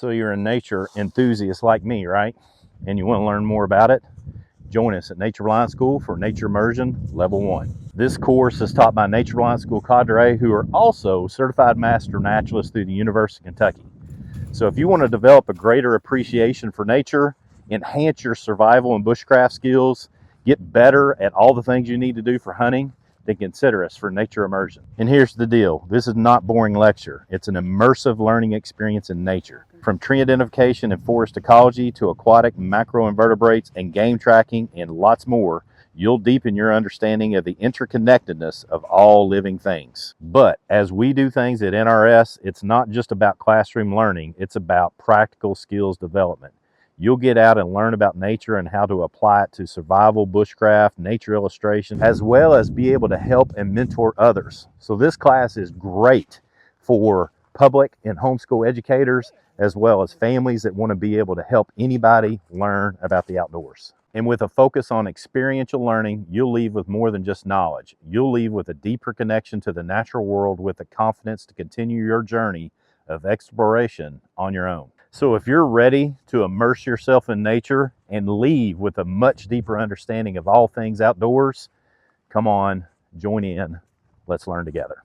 So you're a nature enthusiast like me, right? And you want to learn more about it? Join us at Nature Reliance School for Nature Immersion Level 1. This course is taught by Nature Reliance School Caudill, who are also certified Master Naturalists through the University of Kentucky. So if you want to develop a greater appreciation for nature, enhance your survival and bushcraft skills, get better at all the things you need to do for hunting, then consider us for Nature Immersion. And here's the deal. This is not boring lecture. It's an immersive learning experience in nature. From tree identification and forest ecology to aquatic macroinvertebrates and game tracking and lots more, you'll deepen your understanding of the interconnectedness of all living things. But as we do things at NRS, it's not just about classroom learning, it's about practical skills development. You'll get out and learn about nature and how to apply it to survival, bushcraft, nature illustration, as well as be able to help and mentor others. So this class is great for public and homeschool educators, as well as families that want to be able to help anybody learn about the outdoors. And with a focus on experiential learning, you'll leave with more than just knowledge. You'll leave with a deeper connection to the natural world with the confidence to continue your journey of exploration on your own. So if you're ready to immerse yourself in nature and leave with a much deeper understanding of all things outdoors, come on, join in. Let's learn together.